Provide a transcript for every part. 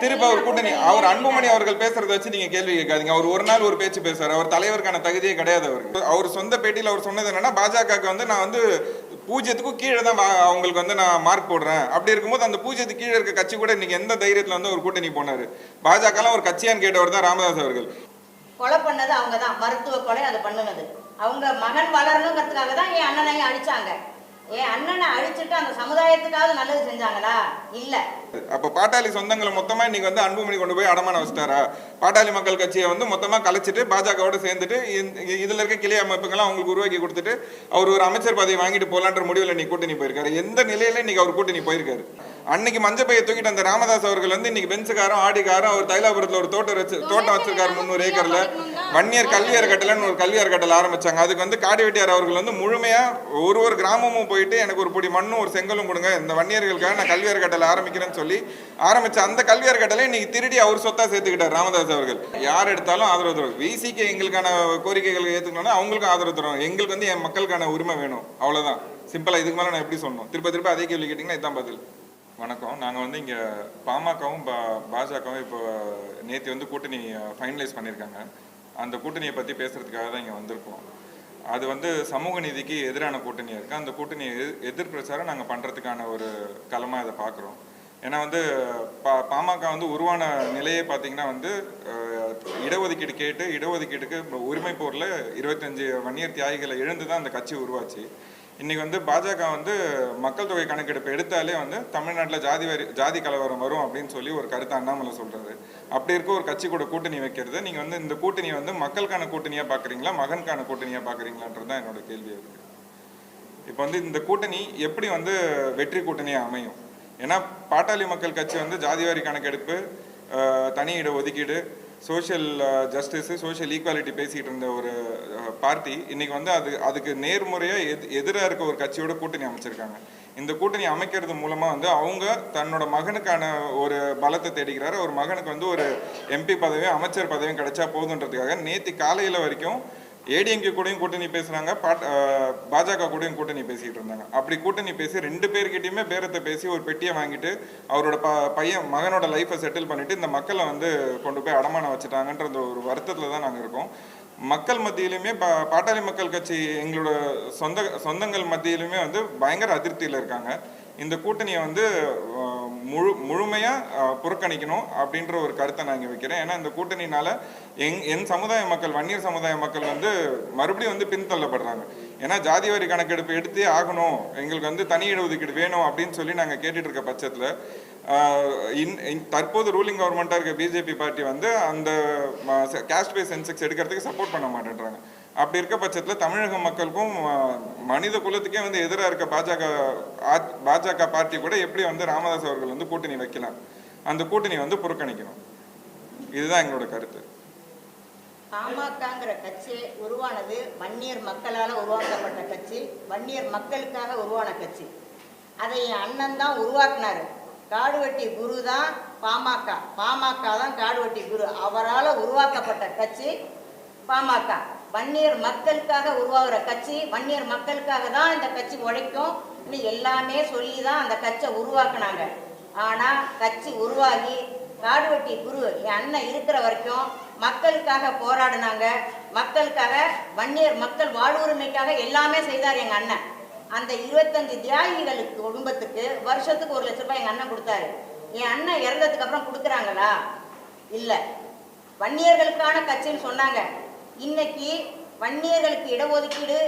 திருப்ப அவர் கூட்டணி அவர் அன்புமணி அவர்கள் பேசுறத வச்சு நீங்க கேள்வி கேட்காதீங்க. அவர் ஒரு நாள் ஒரு பேச்சு பேசுறாரு. அவர் தலைவருக்கான தகுதியே கிடையாது அவருக்கு. அவர் சொந்த பேட்டியில் அவர் சொன்னது என்னன்னா, பாஜகவுக்கு வந்து நான் வந்து பூஜ்ஜியத்துக்கும் கீழே தான் அவங்களுக்கு வந்து நான் மார்க் போடுறேன். அப்படி இருக்கும்போது அந்த பூஜ்ஜியத்துக்கு கீழே இருக்க கட்சி கூட இன்னைக்கு எந்த தைரியத்தில் வந்து ஒரு கூட்டணி போனாரு? பாஜகலாம் ஒரு கட்சியான்னு கேட்டவர் தான் ராமதாஸ் அவர்கள். கொலை பண்ணது அவங்க தான், மருத்துவ கொலை அது பண்ணுனது அவங்க. மகன் வளரணுங்கிறதுக்காக தான் என் அண்ணனையும் அழிச்சாங்க. என் அண்ணனை அழிச்சுட்டு அந்த சமுதாயத்துக்காவது நல்லது செஞ்சாங்களா? இல்ல. அப்ப பாட்டாளி சொந்தங்களை மொத்தமா இன்னைக்கு வந்து அன்புமணி கொண்டு போய் அடமான வச்சுட்டாரா? பாட்டாளி மக்கள் கட்சியை வந்து மொத்தமா கலைச்சிட்டு பாஜகவோட சேர்ந்துட்டு இதுல இருக்க கிளை அமைப்புகள்லாம் அவங்களுக்கு உருவாக்கி கொடுத்துட்டு அவர் ஒரு அமைச்சர் பதவி வாங்கிட்டு போலான்ற முடிவில் இன்னைக்கு கூட்டணி போயிருக்காரு. எந்த நிலையில இன்னைக்கு அவர் கூட்டணி போயிருக்காரு? அன்னைக்கு மஞ்சப்பையை தூக்கிட்டு அந்த ராமதாஸ் அவர்கள் வந்து இன்னைக்கு பென்ஸுக்காரும் ஆடிக்காரும் அவர் தைலாபுரத்தில் ஒரு தோட்டம் வச்சிருக்காரு 300 ஏக்கர்ல. வன்னியர் கல்வி அறக்கட்டளைன்னு ஒரு கல்வி அறக்கட்டளை ஆரம்பிச்சாங்க. அதுக்கு வந்து காடி வெட்டியார் அவர்கள் வந்து முழுமையா ஒரு கிராமமும் போயிட்டு எனக்கு ஒரு பொடி மண்ணும் ஒரு செங்கலும் கொடுங்க, இந்த வன்னியர்களுக்காக நான் கல்வி அறக்கட்டளை ஆரம்பிக்கிறேன்னு சொல்லி ஆரம்பிச்ச அந்த கல்வி அறக்கட்டளை இன்னைக்கு திருடி அவர் சொத்தா சேர்த்துக்கிட்டார் ராமதாஸ் அவர்கள். யார் எடுத்தாலும் ஆதரவு தரும். விசிக்கு எங்களுக்கான கோரிக்கைகள் ஏற்றுக்கணும்னா அவங்களுக்கும் ஆதரவு தரும். எங்களுக்கு வந்து என் மக்களுக்கான உரிமை வேணும், அவ்வளவுதான். சிம்பிளா. இதுக்கு மேலே நான் எப்படி சொல்லணும்? திருப்ப அதே கேள்வி கேட்டிங்கன்னா இதுதான் பதில். வணக்கம். நாங்கள் வந்து இங்கே பாமகவும் பாஜகவும் இப்போ நேற்று வந்து கூட்டணி ஃபைனலைஸ் பண்ணியிருக்காங்க. அந்த கூட்டணியை பற்றி பேசுகிறதுக்காக தான் இங்கே வந்திருக்கோம். அது வந்து சமூக நீதிக்கு எதிரான கூட்டணியாக இருக்குது. அந்த கூட்டணியை எதிர் பிரச்சாரம் நாங்கள் பண்ணுறதுக்கான ஒரு களமாக இதை பார்க்குறோம். ஏன்னா வந்து பாமக வந்து உருவான நிலையே பார்த்தீங்கன்னா வந்து இடஒதுக்கீடு கேட்டு இடஒதுக்கீடுக்கு உரிமை போரில் 25 வன்னியர் தியாகிகளை இழந்து தான் அந்த கட்சி உருவாச்சு. இன்னைக்கு வந்து பாஜக வந்து மக்கள் தொகை கணக்கெடுப்பு எடுத்தாலே வந்து தமிழ்நாட்டில் ஜாதி கலவரம் வரும் அப்படின்னு சொல்லி ஒரு கருத்தை அண்ணாமலை சொல்றாரு. அப்படி இருக்க ஒரு கட்சி கூட கூட்டணி வைக்கிறது நீங்க வந்து இந்த கூட்டணியை வந்து மக்களுக்கான கூட்டணியா பாக்குறீங்களா, மகனுக்கான கூட்டணியா பாக்குறீங்களான்றது தான் என்னோட கேள்வியா இருக்கு. இப்போ வந்து இந்த கூட்டணி எப்படி வந்து வெற்றி கூட்டணியா அமையும்? ஏன்னா பாட்டாளி மக்கள் கட்சி வந்து ஜாதிவாரி கணக்கெடுப்பு, தனி இட ஒதுக்கீடு, சோஷியல் ஜஸ்டிஸ், சோஷியல் ஈக்குவாலிட்டி பேசிகிட்டு இருந்த ஒரு பார்ட்டி இன்னைக்கு வந்து அதுக்கு நேர்முறையாக எதிராக இருக்க ஒரு கட்சியோட கூட்டணி அமைச்சிருக்காங்க. இந்த கூட்டணி அமைக்கிறது மூலமாக வந்து அவங்க தன்னோட மகனுக்கான ஒரு பலத்தை தேடிக்கிறாரு. ஒரு மகனுக்கு வந்து ஒரு எம்பி பதவியும் அமைச்சர் பதவியும் கிடைச்சா போதுன்றதுக்காக நேற்று காலையில் வரைக்கும் ஏடிஎம்கே கூடயும் கூட்டணி பேசுகிறாங்க, பாஜக கூடயும் கூட்டணி பேசிகிட்டு இருந்தாங்க. அப்படி கூட்டணி பேசி 2 பேர்கிட்டையுமே பேரத்தை பேசி ஒரு பெட்டியை வாங்கிட்டு அவரோட மகனோட லைஃப்பை செட்டில் பண்ணிட்டு இந்த மக்களை வந்து கொண்டு போய் அடமானம் வச்சுட்டாங்கன்ற ஒரு வருத்தத்தில் தான் நாங்கள் இருக்கோம். மக்கள் மத்தியிலுமே பாட்டாளி மக்கள் கட்சி எங்களோட சொந்தங்கள் மத்தியிலுமே வந்து பயங்கர அதிருப்தியில் இருக்காங்க. இந்த கூட்டணியை வந்து முழுமையாக புறக்கணிக்கணும் அப்படின்ற ஒரு கருத்தை நான் இங்கே வைக்கிறேன். ஏன்னா இந்த கூட்டணினால என் சமுதாய மக்கள், வன்னியர் சமுதாய மக்கள் வந்து மறுபடியும் வந்து பின்தள்ளப்படுறாங்க. ஏன்னா ஜாதிவாரி கணக்கெடுப்பு எடுத்தே ஆகணும், எங்களுக்கு வந்து தனி இடஒதுக்கீடு வேணும் அப்படின்னு சொல்லி நாங்கள் கேட்டுட்டு இருக்க பட்சத்தில் தற்போது ரூலிங் கவர்மெண்ட்டாக இருக்க பிஜேபி பார்ட்டி வந்து அந்த கேஸ்ட் பேஸ் சென்செக்ஸ் எடுக்கிறதுக்கு சப்போர்ட் பண்ண மாட்டேன்றாங்க. அப்படி இருக்க பட்சத்தில் தமிழக மக்களுக்கும் மனித குலத்துக்கே வந்து எதிராக இருக்க பாஜக பார்ட்டி கூட எப்படி வந்து ராமதாஸ் அவர்கள் வந்து கூட்டணி வைக்கலாம்? அந்த கூட்டணி வந்து புறக்கணிக்கணும். இதுதான் எங்களோட கருத்து. பாமகங்கிற கட்சி உருவானது வன்னியர் மக்களால் உருவாக்கப்பட்ட கட்சி, வன்னியர் மக்களுக்காக உருவான கட்சி. அதை என் அண்ணன் தான் உருவாக்குனாரு. காடுவெட்டி குரு தான் பாமக, பாமக தான் காடுவெட்டி குரு. அவரால் உருவாக்கப்பட்ட கட்சி பாமக. வன்னியர் மக்களுக்காக உருவாகிற கட்சி, வன்னியர் மக்களுக்காக தான் இந்த கட்சி உழைக்கும் எல்லாமே சொல்லி தான் அந்த கட்சியை உருவாக்குனாங்க. ஆனால் கட்சி உருவாகி காடுவெட்டி குரு என் அண்ணன் இருக்கிற வரைக்கும் மக்களுக்காக போராடினாங்க. மக்களுக்காக, வன்னியர் மக்கள் வாழ்வுரிமைக்காக எல்லாமே செய்தார் எங்கள் அண்ணன். அந்த 25 தியாகிகளுக்கு குடும்பத்துக்கு வருஷத்துக்கு 1 லட்ச ரூபாய் எங்கள் அண்ணன் கொடுத்தாரு. என் அண்ணன் இறந்ததுக்கு அப்புறம் கொடுக்குறாங்களா? இல்லை. வன்னியர்களுக்கான கட்சின்னு சொன்னாங்க. இன்னைக்கு வன்னியர்களுக்கு இடஒதுக்கீடு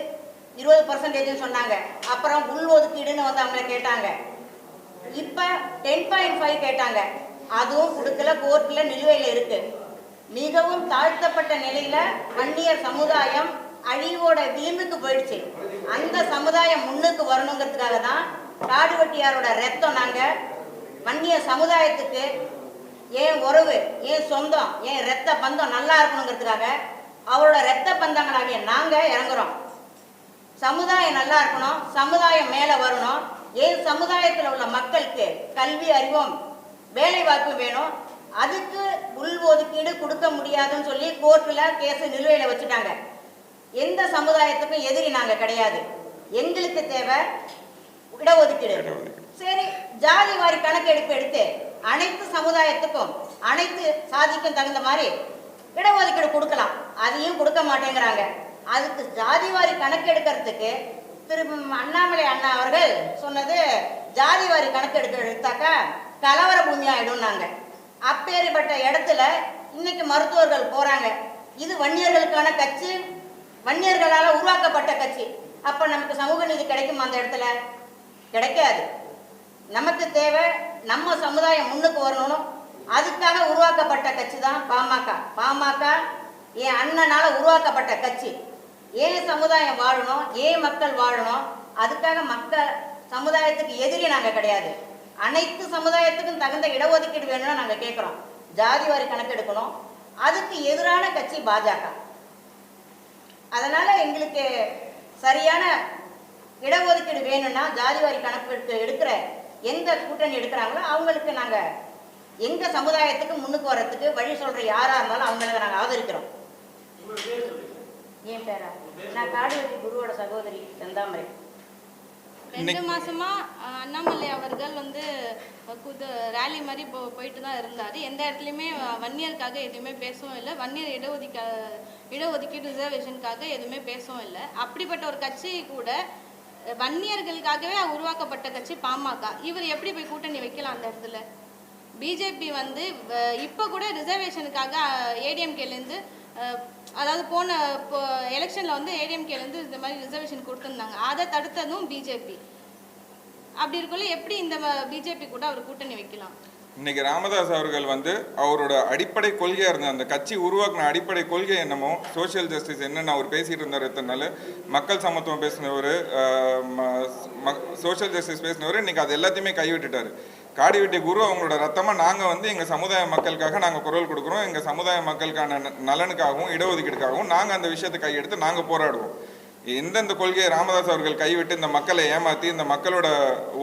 20% சொன்னாங்க. அப்புறம் உள் ஒதுக்கீடுன்னு வந்து அவங்கள கேட்டாங்க. இப்போ 10.5 கேட்டாங்க. அதுவும் கொடுக்கல, கோர்ட்டில் நிலுவையில் இருக்கு. மிகவும் தாழ்த்தப்பட்ட நிலையில வன்னியர் சமுதாயம் அழிவோட விளிம்புக்கு போயிடுச்சு. அந்த சமுதாயம் முன்னுக்கு வரணுங்கிறதுக்காக தான் காடுவெட்டியாரோட ரத்தம் நாங்கள் வன்னியர் சமுதாயத்துக்கு ஏன் உறவு, ஏன் சொந்தம், ஏன் ரத்த பந்தம் நல்லா இருக்கணுங்கிறதுக்காக அவரோட ரத்த பந்தங்களாகிய நாங்கள் இறங்குறோம். சமுதாயம் நல்லா இருக்கணும், சமுதாயம் மேலே வரணும். ஏன் சமுதாயத்தில் உள்ள மக்களுக்கு கல்வி அறிவும் வேலை வாய்ப்பு வேணும். அதுக்கு உள் ஒதுக்கீடு கொடுக்க முடியாதுன்னு சொல்லி கோர்ட்டில் கேஸ் நிலுவையில் வச்சுட்டாங்க. எந்த சமுதாயத்துக்கும் எதிரி நாங்கள் கிடையாது. எங்களுக்கு தேவை இடஒதுக்கீடு. சரி, ஜாதி வாரி கணக்கெடுப்பு எடுத்து அனைத்து சமுதாயத்துக்கும் அனைத்து சாதிக்கும் தகுந்த மாதிரி இடஒதுக்கீடு கொடுக்கலாம். அதையும் கொடுக்க மாட்டேங்கிறாங்க. அதுக்கு ஜாதிவாரி கணக்கு எடுக்கிறதுக்கு திரு அண்ணாமலை அண்ணா அவர்கள் சொன்னது, ஜாதிவாரி கணக்கு எடுத்தாக்கா கலவர பூமி ஆயிடும்னாங்க. அப்பேற்பட்ட இடத்துல இன்னைக்கு மருத்துவர்கள் போறாங்க. இது வன்னியர்களுக்கான கட்சி, வன்னியர்களால் உருவாக்கப்பட்ட கட்சி. அப்ப நமக்கு சமூக நீதி கிடைக்கும் அந்த இடத்துல? கிடைக்காது. நமக்கு தேவை நம்ம சமுதாயம் முன்னுக்கு வரணும். அதுக்காக உருவாக்கப்பட்ட கட்சி தான் பாமக. பாமக என் அண்ணனால உருவாக்கப்பட்ட கட்சி. ஏன் சமுதாயம் வாழணும், ஏன் மக்கள் வாழணும், அதுக்காக மக்கள் சமுதாயத்துக்கு எதிரி நாங்கள் கிடையாது. அனைத்து சமுதாயத்துக்கும் தகுந்த இடஒதுக்கீடு வேணும்னு நாங்கள் கேட்குறோம். ஜாதிவாரி கணக்கு எடுக்கணும். அதுக்கு எதிரான கட்சி பாஜக. அதனால எங்களுக்கு சரியான இடஒதுக்கீடு வேணும்னா ஜாதிவாரி கணக்கு எடுக்கிற எந்த கூட்டணி எடுக்கிறாங்களோ அவங்களுக்கு நாங்கள் எங்கள் சமுதாயத்துக்கு முன்னுக்கு வர்றதுக்கு வழி சொல்கிற யாராக இருந்தாலும் அவங்களுக்கு நாங்கள் ஆதரிக்கிறோம். ஏன் பேரா? நான் காடுவெட்டி குருவோட சகோதரி செந்தாமரை. 2 மாசமா அண்ணாமலை அவர்கள் வந்து ரேலி மாதிரி போயிட்டு தான் இருந்தார். எந்த இடத்துலையுமே வன்னியருக்காக எதுவுமே பேசவும் இல்லை, வன்னியர் இடஒதுக்கீடு ரிசர்வேஷனுக்காக எதுவுமே பேசவும் இல்லை. அப்படிப்பட்ட ஒரு கட்சி கூட வன்னியர்களுக்காகவே உருவாக்கப்பட்ட கட்சி பாமக. இவர் எப்படி போய் கூட்டணி வைக்கலாம் அந்த இடத்துல? பிஜேபி வந்து இப்போ கூட ரிசர்வேஷனுக்காக ஏடிஎம்கேலேருந்து, அதாவது போன எலெக்ஷனில் வந்து ஏடிஎம்கேலேருந்து இந்த மாதிரி ரிசர்வேஷன் கொடுத்துருந்தாங்க. அதை தடுத்ததும் பிஜேபி. அப்படி இருக்கல எப்படி இந்த பிஜேபி கூட அவர் கூட்டணி வைக்கலாம்? இன்னைக்கு ராமதாஸ் அவர்கள் வந்து அவரோட அடிப்படை கொள்கையாக இருந்த அந்த கட்சி உருவாக்கின அடிப்படை கொள்கை என்னமோ சோஷியல் ஜஸ்டிஸ் என்னென்னு அவர் பேசிகிட்டு இருந்தார். எத்தனால மக்கள் சமத்துவம் பேசினவர், சோஷியல் ஜஸ்டிஸ் பேசினவர், இன்னைக்கு அது எல்லாத்தையுமே கைவிட்டுட்டார். காடுவெட்டி குரு அவங்களோட ரத்தமாக நாங்கள் வந்து எங்கள் சமுதாய மக்களுக்காக நாங்கள் குரல் கொடுக்குறோம். எங்கள் சமுதாய மக்களுக்கான நலனுக்காகவும் இடஒதுக்கீடுக்காகவும் நாங்கள் அந்த விஷயத்தை கையெடுத்து நாங்கள் போராடுவோம். எந்தெந்த கொள்கையை ராமதாஸ் அவர்கள் கைவிட்டு இந்த மக்களை ஏமாற்றி இந்த மக்களோட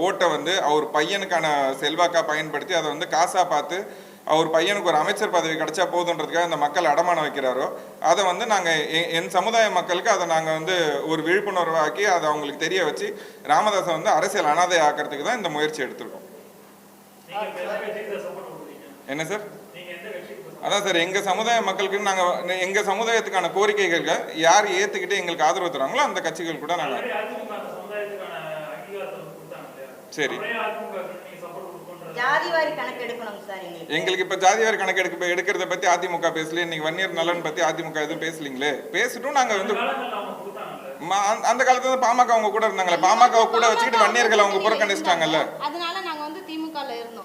ஓட்டை வந்து அவர் பையனுக்கான செல்வாக்காக பயன்படுத்தி அதை வந்து காசாக பார்த்து அவர் பையனுக்கு ஒரு அமைச்சர் பதவி கிடைச்சா போதுன்றதுக்காக இந்த மக்கள் அடமானம் வைக்கிறாரோ, அதை வந்து நாங்கள் என் சமுதாய மக்களுக்கு அதை நாங்கள் வந்து ஒரு விழிப்புணர்வாக்கி அதை அவங்களுக்கு தெரிய வச்சு ராமதாஸை வந்து அரசியல் அனாதை ஆக்கிறதுக்கு தான் இந்த முயற்சி எடுத்திருக்கோம். என்ன சார்? அதான் சார், எங்கள் சமுதாய மக்களுக்கு நாங்கள் எங்கள் சமுதாயத்துக்கான கோரிக்கைகளுக்கு யார் ஏற்றுக்கிட்டு எங்களுக்கு ஆதரவு தராங்களோ அந்த கட்சிகள் கூட நாங்கள் சரி. ஜாதிவாரி கணக்கு எடுக்கணும் சார். எங்களுக்கு இப்போ ஜாதிவாரி கணக்கு எடுக்கிறத பற்றி அதிமுக பேசல. இன்னைக்கு வன்னியர் நலன் பற்றி அதிமுக எதுவும் பேசலீங்களே. பேசிட்டும் நாங்கள் வந்து அந்த காலத்துல பாமக அவங்க கூட இருந்தாங்களே, பாமக கூட வச்சுக்கிட்டு வன்னியர்கள் அவங்க புறக்கணிச்சிட்டாங்கல்ல. அதனால நாங்க வந்து திமுகல இருந்தோம்.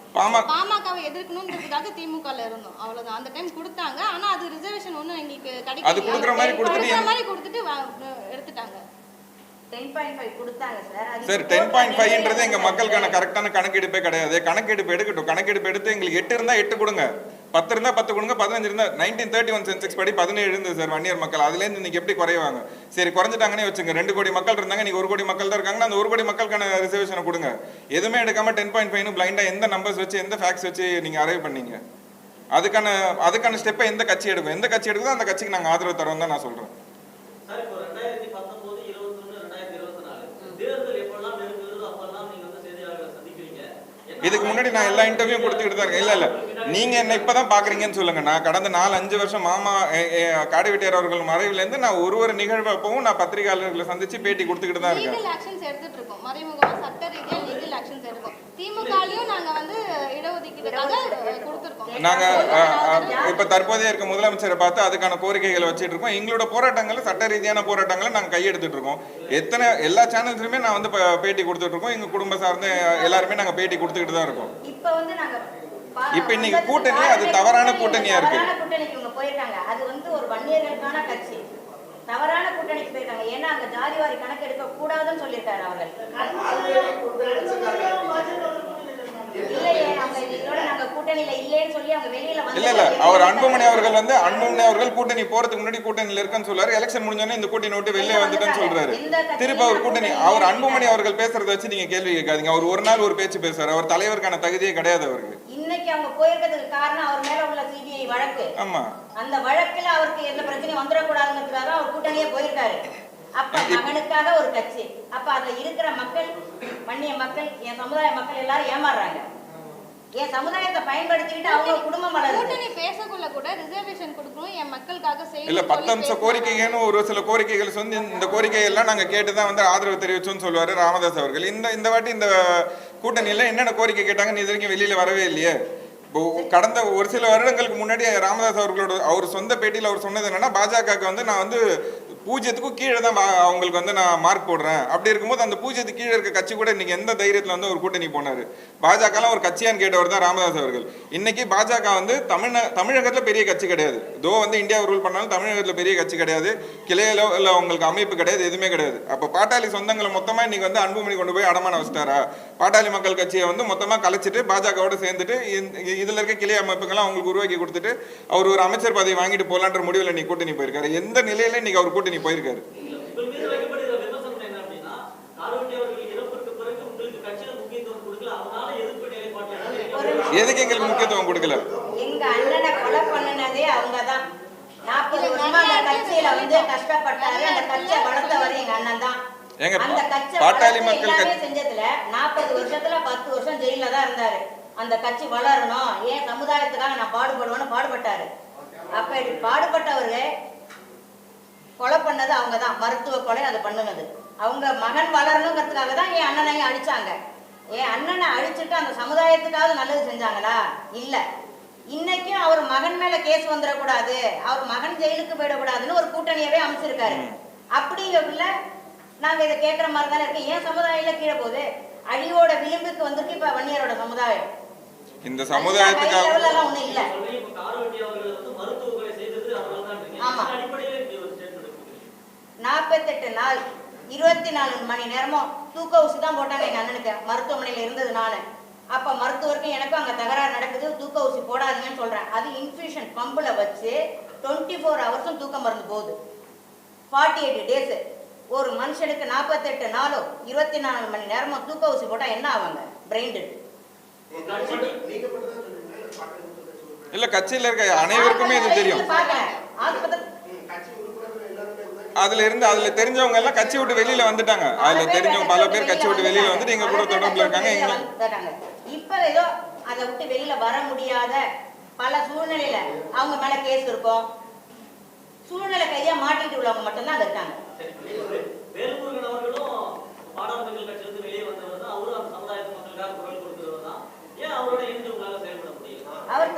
பாமகவை எதிர்க்கணும்ன்றதுக்காக திமுகல இருந்தோம். அவ்வளவுதான். அந்த டைம் கொடுத்தாங்க. ஆனா அது ரிசர்வேஷன் ஒண்ணு எங்களுக்கு கிடைக்கல. அது கொடுக்குற மாதிரி கொடுத்துட்டு எடுத்துட்டாங்க. 10.5 கொடுத்தாங்க சார். சார் 10.5ன்றது எங்க மக்களுக்கான கரெக்டான கணக்கெடுப்பே கிடையாது. கணக்கெடுப்பு எடுக்கட்டும். கணக்கெடுப்பு எடுத்து எங்களுக்கு 8 இருந்தா 8 கொடுங்க, 10 இருந்தா 10 கொடுங்க, 15 இருந்தா 1931 சென்செக்ஸ் படி 17 இருந்தது சார் வன்னியர் மக்கள். அதுலேருந்து இன்னைக்கு எப்படி குறைவாங்க? சரி குறைஞ்சிட்டாங்கன்னே வச்சுங்க. 2 கோடி மக்கள் இருந்தாங்க, நீங்க 1 கோடி மக்கள் தான் இருக்காங்கன்னா அந்த 1 கோடி மக்களுக்கான ரிசர்வேஷனை கொடுங்க. எதுவுமே எடுக்காம 10.5 பிளைண்டா எந்த நம்பர்ஸ் வச்சு எந்த ஃபேக்ட்ஸ் வச்சு நீங்க அரைவ் பண்ணீங்க? அதுக்கான ஸ்டெப்பை எந்த கட்சி எடுக்கும்? எந்த கட்சி எடுக்குதோ அந்த கட்சிக்கு நாங்கள் ஆதரவு தரோம் தான் நான் சொல்றேன். இதுக்கு முன்னாடி நான் எல்லா இன்டர்வியூ கொடுத்துக்கிட்டு தான் இருக்கேன். இல்ல நீங்க என்ன இப்பதான் பாக்குறீங்கன்னு சொல்லுங்க. நான் கடந்த 4-5 வருஷம் மாமா காடுவெட்டியார் அவர்கள் மறைவுல இருந்து நான் ஒரு நிகழ்வு அப்பவும் நான் பத்திரிகையாளர்களை சந்திச்சு பேட்டி கொடுத்துக்கிட்டு தான் இருக்கேன். லீகல் ஆக்ஷன்ஸ் எடுத்துட்டு இருக்கோம். மறைமுகமா சட்ட ரீதியா லீகல் ஆக்ஷன்ஸ் எடுக்கோம். திமுகலயும் நாங்க வந்து இடஒதுக்கீடுக்காக கொடுத்திருக்கோம். நாங்க இப்ப தற்போதைய இருக்க முதலமைச்சரை பார்த்து அதுக்கான கோரிக்கைகளை வச்சுட்டு இருக்கோம். எங்களோட போராட்டங்களை சட்ட ரீதியான போராட்டங்களை நாங்க கையெடுத்துட்டு இருக்கோம். எல்லா சேனல்ஸ்லயுமே நான் வந்து பேட்டி கொடுத்துட்டு இருக்கோம். எங்க குடும்ப சார்ந்த எல்லாருமே நாங்க பேட்டி கொடுத்துக்கிட்டு தான் இருக்கோம். இப்ப இன்னைக்கு கூட்டணி அது தவறான கூட்டணியா இருக்கு. கூட்டணிக்கு இவங்க போயிருக்காங்க. அது வந்து ஒரு வன்னியர்களுக்கான கட்சி. தவறான கூட்டணிக்கு போயிருக்காங்க. ஏன்னா அங்க ஜாதிவாரி கணக்கு எடுக்க கூடாதுன்னு சொல்லியிருக்காரு அவர்கள். இல்ல அவர் அன்புமணி அவர்கள் வந்து கூட்டணி போறதுக்கு முன்னாடி கூட்டணியில இருக்குன்னு சொல்றாரு. எலெக்ஷன் முடிஞ்சோடனே இந்த கூட்டணி விட்டு வெளியே வந்துட்டேன்னு சொல்றாரு. திரும்ப அவர் கூட்டணி அவர் அன்புமணி அவர்கள் பேசுறத வச்சு நீங்க கேள்வி கேட்காதீங்க. அவர் ஒரு நாள் ஒரு பேச்சு பேசுறாரு. அவர் தலைவருக்கான தகுதியே கிடையாது அவருக்கு. இன்னைக்கு அவங்க போயிருக்கிறதுக்கு காரணம் அவர் மேல உள்ள சிபிஐ வழக்கு. ஆமா, அந்த வழக்குல அவருக்கு எந்த பிரச்சனையும் வந்துடக்கூடாதுங்கிறதுக்காக அவர் கூட்டணியே போயிருக்காரு. அப்ப மகனுக்காக ஒரு கட்சி. அப்ப அதுல இருக்கிற மக்கள், வன்னிய மக்கள், என் சமுதாய மக்கள் எல்லாரும் ஏமாறுறாங்க. என் சமுதாயத்தை பயன்படுத்திக்கிட்டு அவங்க குடும்பம் வளருது. கூட்டணி பேசக்குள்ள கூட ரிசர்வேஷன் கொடுக்கணும், என் மக்களுக்காக செய்யணும். இல்ல 10 அம்ச கோரிக்கைன்னு ஒரு சில கோரிக்கைகள் வந்து இந்த கோரிக்கை எல்லாம் நாங்க கேட்டுதான் வந்து ஆதரவு தெரிவிச்சோம்னு சொல்லுவாரு ராமதாஸ் அவர்கள். இந்த வாட்டி இந்த கூட்டணியில என்னென்ன கோரிக்கை கேட்டாங்கன்னு இது வரைக்கும் வெளியில வரவே இல்லையே. இப்போ கடந்த ஒரு சில வருடங்களுக்கு முன்னாடி ராமதாஸ் அவர்களோட அவர் சொந்த பேட்டியில் அவர் சொன்னது என்னன்னா, பாஜகவுக்கு வந்து நான் வந்து பூஜ்ஜியத்துக்கும் கீழே தான் அவங்களுக்கு வந்து நான் மார்க் போடுறேன். அப்படி இருக்கும்போது அந்த பூஜ்ஜியத்துக்கு கீழே இருக்க கட்சி கூட இன்னைக்கு எந்த தைரியத்தில் வந்து ஒரு கூட்டணி போனாரு? பாஜகலாம் ஒரு கட்சியான்னு கேட்டவர் தான் ராமதாஸ் அவர்கள். இன்னைக்கு பாஜக வந்து தமிழகத்தில் பெரிய கட்சி கிடையாது. தோ வந்து இந்தியா ரூல் பண்ணாலும் தமிழகத்தில் பெரிய கட்சி கிடையாது, கிளையிலோ இல்லை உங்களுக்கு அமைப்பு கிடையாது, எதுவுமே கிடையாது. அப்போ பாட்டாளி சொந்தங்களை மொத்தமாக இன்னைக்கு வந்து அன்புமணி கொண்டு போய் அடமான வச்சிட்டாரா? பாட்டாளி மக்கள் கட்சியை வந்து மொத்தமாக கலைச்சிட்டு பாஜகவோட சேர்ந்துட்டு இதுல இருக்க கிளை அமைப்புகள்லாம் அவங்களுக்கு உருவாக்கி கொடுத்துட்டு அவர் ஒரு அமைச்சர் பதவி வாங்கிட்டு போலான்ற முடிவில் நீ கூட்டணி போயிருக்காரு. எந்த நிலையில இன்னைக்கு அவர் கூட்டணி போயிருக்காரு? எதுக்கு எங்களுக்கு முக்கியத்துவம் கொடுக்கல? எங்க அண்ணனை கொலை பண்ணினதே அவங்கதான். 40 வருஷமா அந்த கட்சியில வந்து கஷ்டப்பட்டாரு. அந்த கட்சியை வளர்த்தவர் எங்க அண்ணன் தான். அந்த கட்சி பாட்டாளி மக்கள் செஞ்சதுல 40 வருஷத்துல 10 வருஷம் ஜெயில தான் இருந்தாரு. அந்த கட்சி வளரணும், ஏன் சமுதாயத்துக்காக நான் பாடுபடுவேன்னு பாடுபட்டாரு. அப்ப பாடுபட்டவரு கொலை பண்ணது அவங்க தான், மருத்துவ கொலை அது பண்ணுனது அவங்க. மகன் வளரணுங்கிறதுக்காக தான் என் அண்ணனையும் அழிச்சாங்க. என் அண்ணனை அழிச்சுட்டு அந்த சமுதாயத்துக்காக நல்லது செஞ்சாங்களா? இல்ல. இன்னைக்கும் அவர் மகன் மேல கேஸ் வந்துடக்கூடாது, அவர் மகன் ஜெயிலுக்கு போயிடக்கூடாதுன்னு ஒரு கூட்டணியவே அமைச்சிருக்காரு. அப்படிங்கக்குள்ள நாங்க இதை கேட்கற மாதிரி தானே இருக்கு. ஏன் சமுதாயம் கீழே போகுது? அழிவோட விளிம்புக்கு வந்திருக்கு இப்ப வன்னியரோட சமுதாயம். இந்த சமுதாயத்துக்காக ஒண்ணு இல்ல. ஆமா, 48 நாள் 24 மணி நேரமும் தூக்க ஊசி தான் போட்டாங்க எங்க அண்ணனுக்கு. மருத்துவமனையில இருந்தது நானு. அப்ப மருத்துவருக்கும் எனக்கும் அங்க தகராறு நடக்குது. தூக்க ஊசி போடாதீங்கன்னு சொல்றேன். அது இன்ஃபியூஷன் பம்புல வச்சு 24 ஹவர்ஸும் தூக்க மருந்து போகுது. 48 டேஸ். ஒரு மனுஷனுக்கு 48 நாளும் 24 மணி நேரமும் தூக்க ஊசி போட்டா என்ன ஆவாங்க? Brain dead. இல்ல கட்சியில இருக்க அனைவருக்குமே இது தெரியும். அதுல தெரிஞ்சவங்க எல்லாம் கட்சி விட்டு வெளியில வந்துட்டாங்க. அதுல தெரிஞ்சவங்க பல பேர் கட்சி விட்டு வெளியில வந்துட்டு எங்க கூட தொடர்புல இருக்காங்க. இப்ப ஏதோ அதை விட்டு வெளியில வர முடியாத பல சூழ்நிலையில அவங்க மேல கேஸ் இருக்கும். சூழ்நிலை கையா மாட்டிட்டு உள்ளவங்க மட்டும்தான் அங்க இருக்காங்க. வேல்முருகன் அவர்களும் பாடாளர்கள் கட்சியிலிருந்து வெளியே வந்தவர் தான். அவரும் அந்த சமுதாயத்து மக்களுக்காக குரல் கொடுக்கிறவர் தான். ஏன் அவரோட இணைந்து உங்களால செயல்பட முடியும்? அவர்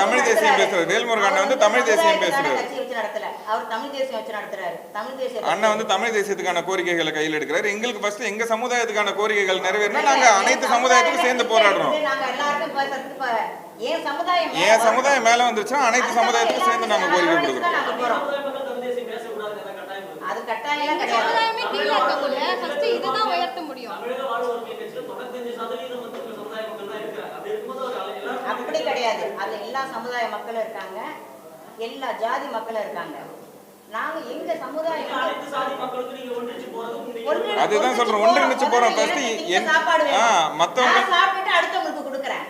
தமிழ் தேசியம் பேசுறாரு. வேல்முருகன் வந்து தமிழ் தேசியம் பேசுறாரு. கட்சி வச்சு நடத்தல, அவர் தமிழ் தேசியம் வச்சு நடத்துறாரு. தமிழ் தேசியம் அண்ணா வந்து தமிழ் தேசியத்துக்கான கோரிக்கைகளை கையில் எடுக்கிறாரு. எங்களுக்கு ஃபர்ஸ்ட் எங்க சமுதாயத்துக்கான கோரிக்கைகள் நிறைவேறணும். நாங்க அனைத்து சமுதாயத்துக்கும் சேர்ந்து போராடுறோம். நாங்க எல்லாருக்கும் ஏன் சமுதாயம் மேல வந்துருச்சுன்னா அனைத்து சமுதாயத்துக்கும் சேர்ந்து நாங்க கோரிக்கை கொடுக்குறோம். அது கட்டாயம் கிடையாது. சமுதாயமே கீழே இருக்கக்குள்ள ஃபர்ஸ்ட் இதுதான் உயர்த்த முடியும். அப்படி கிடையாது. அது எல்லா சமுதாய மக்களும் இருக்காங்க, எல்லா ஜாதி மக்களும் இருக்காங்க. நாங்க எங்க சமுதாயம் அதுதான் சொல்றோம், ஒன்றிணைச்சு போறோம். மத்தவங்க சாப்பிட்டு அடுத்தவங்களுக்கு கொடுக்குறேன்.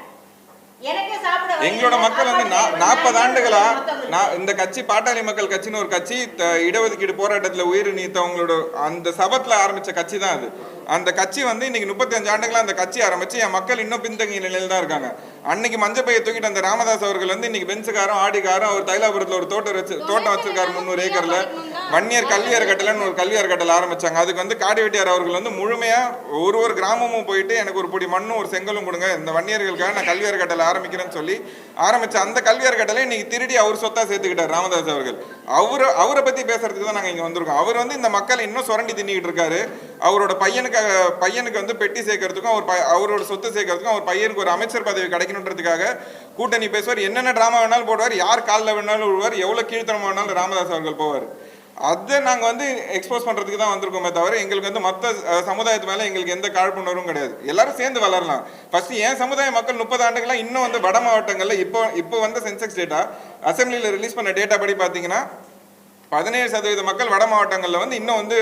எங்களோட மக்கள் வந்து 40 ஆண்டுகளா இந்த கட்சி பாட்டாளி மக்கள் கட்சின்னு ஒரு கட்சி இடஒதுக்கீடு போராட்டத்துல உயிர் நீத்தவங்களோட அந்த சபத்துல ஆரம்பிச்ச கட்சி தான் அது. அந்த கட்சி வந்து இன்னைக்கு 35 ஆண்டுகளா அந்த கட்சி ஆரம்பிச்சு என் மக்கள் இன்னும் பின்தங்கிய நிலையில தான் இருக்காங்க. அன்னைக்கு மஞ்சப்பையை தூக்கிட்டு அந்த ராமதாஸ் அவர்கள் வந்து இன்னைக்கு பென்ஸுக்காரும் ஆடிக்காரும் அவர் தைலாபுரத்துல ஒரு தோட்டம் வச்சிருக்காரு 300 ஏக்கர்ல. வன்னியர் கல்வி அறக்கட்டளைன்னு ஒரு கல்வி அறக்கட்டளை ஆரம்பிச்சாங்க. அதுக்கு வந்து காடி வெட்டியார் அவர்கள் வந்து முழுமையா ஒரு கிராமமும் போயிட்டு எனக்கு ஒரு பொடி மண்ணும் ஒரு செங்கலும் கொடுங்க, இந்த வன்னியர்களுக்காக நான் கல்வி அறக்கட்டளை ஆரம்பிக்கிறேன்னு சொல்லி ஆரம்பிச்ச அந்த கல்வி அறக்கட்டளை இன்னைக்கு திருடி அவர் சொத்தா சேர்த்துக்கிட்டார் ராமதாஸ் அவர்கள். அவரை பத்தி பேசுறதுக்கு தான் நாங்க இங்க வந்திருக்கோம். அவர் வந்து இந்த மக்களை இன்னும் சுரண்டி தின்னிக்கிட்டு இருக்காரு. அவரோட பையனுக்கு வந்து பெட்டி சேர்க்கறதுக்கும் அவரோட சொத்து சேர்க்கறதுக்கும் அவர் பையனுக்கு ஒரு அமைச்சர் பதவி கிடைக்கணுன்றதுக்காக கூட்டணி பேசுவார். என்னென்ன டிராமா வேணாலும் போடுவார், யார் காலில் வேணாலும் விழுவார், எவ்வளவு கீழ்த்தனமா வேணாலும் ராமதாஸ் அவர்கள் போவார். அதை நாங்க வந்து எக்ஸ்போஸ் பண்றதுக்கு தான் வந்திருக்கோமே தவிர எங்களுக்கு வந்து மற்ற சமுதாயத்து மேல எங்களுக்கு எந்த காழ்ப்புணர்வும் கிடையாது. எல்லாரும் சேர்ந்து வளரலாம். ஃபர்ஸ்ட் ஏன் சமுதாய மக்கள் 30 ஆண்டுகளா இன்னும் வந்து வட மாவட்டங்கள்ல இப்போ வந்து சென்செக்ஸ் டேட்டா அசம்பிளியில ரிலீஸ் பண்ண டேட்டா படி பாத்தீங்கன்னா 17% மக்கள் வட மாவட்டங்கள்ல வந்து இன்னும் வந்து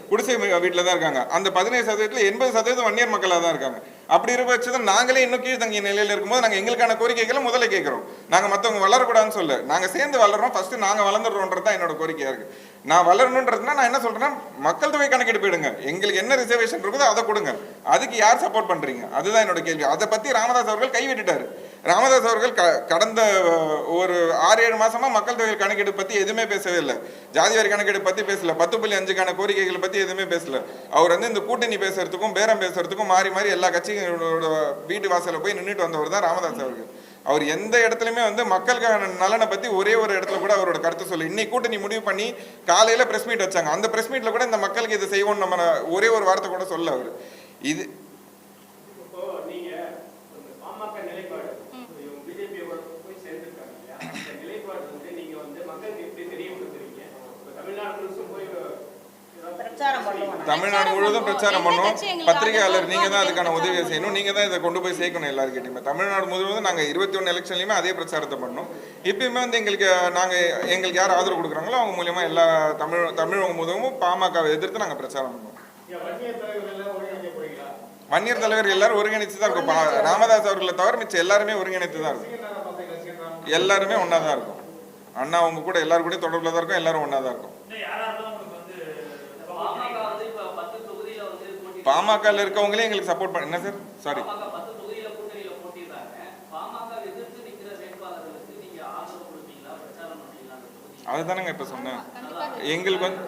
குடிசை வீட்டில் தான் இருக்காங்க. அந்த 17%த்துல 80% வன்னியர் மக்களாக தான் இருக்காங்க. அப்படி இருக்க பட்சத்தில் நாங்களே இன்னும் கீழ்த்தங்கிய நிலையில் இருக்கும்போது நாங்கள் எங்களுக்கான கோரிக்கைகளை முதல்ல கேட்குறோம். நாங்கள் மற்றவங்க வளரக்கூடாதுன்னு சொல்ல, நாங்கள் சேர்ந்து வளர்றோம், ஃபர்ஸ்ட் நாங்கள் வளர்ந்துடுறோன்றது தான் என்னோட கோரிக்கையாக இருக்குது. நான் வளரணுன்றதுனா நான் என்ன சொல்கிறேன்னா, மக்கள் தொகை கணக்கெடுப்பு எடுங்க, எங்களுக்கு என்ன ரிசர்வேஷன் இருக்குதோ அதை கொடுங்க, அதுக்கு யார் சப்போர்ட் பண்ணுறீங்க, அதுதான் என்னோட கேள்வி. அதை பற்றி ராமதாஸ் அவர்கள் கைவிட்டுட்டார். ராமதாஸ் அவர்கள் கடந்த ஒரு 6-7 மாசமா மக்கள் தொகை கணக்கெடுப்பு பற்றி எதுவுமே பேசவே இல்லை. ஜாதிவாரி கணக்கெடுப்பு பற்றி பேசல, 10.5க்கான கோரிக்கைகளை பற்றி எதுவுமே பேசல. அவர் வந்து இந்த கூட்டணி பேசுறதுக்கும் பேரம் பேசுறதுக்கும் மாறி மாறி எல்லா கட்சிகளோட வீட்டு வாசலில் போய் நின்றுட்டு வந்தவர் தான் ராமதாஸ் அவர்கள். அவர் எந்த இடத்துலையுமே வந்து மக்களுக்கான நலனை பற்றி ஒரே ஒரு இடத்துல கூட அவரோட கருத்து சொல்லி, இன்னைக்கு கூட்டணி முடிவு பண்ணி காலையில் ப்ரெஸ் மீட் வச்சாங்க, அந்த ப்ரெஸ் மீட்டில் கூட இந்த மக்களுக்கு இதை செய்வோம்னு நம்ம ஒரே ஒரு வார்த்தை கூட சொல்ல அவர். இது தமிழ்நாடு முழுவதும் பிரச்சாரம் பண்ணுவோம். பத்திரிகையாளர் நீங்க தான் அதுக்கான உதவியை செய்யணும், நீங்க தான் இதை கொண்டு போய் சேர்க்கணும் எல்லாருக்கிட்டையுமே. தமிழ்நாடு முழுவதும் நாங்கள் 21 எலெக்ஷன்லையுமே அதே பிரச்சாரத்தை பண்ணோம். இப்பயுமே வந்து எங்களுக்கு யார் ஆதரவு கொடுக்குறாங்களோ அவங்க மூலியமா எல்லா தமிழக முழுவதும் பாமகவை எதிர்த்து நாங்கள் பிரச்சாரம் பண்ணுவோம். வன்னியர் தலைவர் எல்லாரும் ஒருங்கிணைத்து தான் இருக்கும். ராமதாஸ் அவர்களை தவிர மிச்சம் எல்லாருமே ஒருங்கிணைத்து தான் இருக்கும். எல்லாருமே ஒன்னா தான் இருக்கும். அண்ணா அவங்க கூட எல்லாரும் கூட தொடர்பில் தான் இருக்கும். எல்லாரும் ஒன்னா தான் இருக்கும். பாமகல இருக்கவங்களே எங்களுக்கு சப்போர்ட் பண்ண. என்ன சார்? சாரி, அதுதானங்க இப்ப சொன்னேன். எங்களுக்கு வந்து